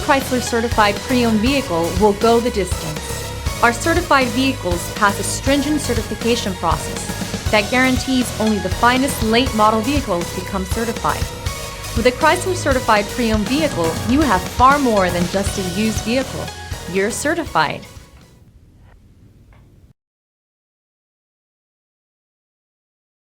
Chrysler certified pre-owned vehicle will go the distance. Our certified vehicles pass a stringent certification process that guarantees only the finest late model vehicles become certified. With a Chrysler certified pre-owned vehicle, you have far more than just a used vehicle. You're certified.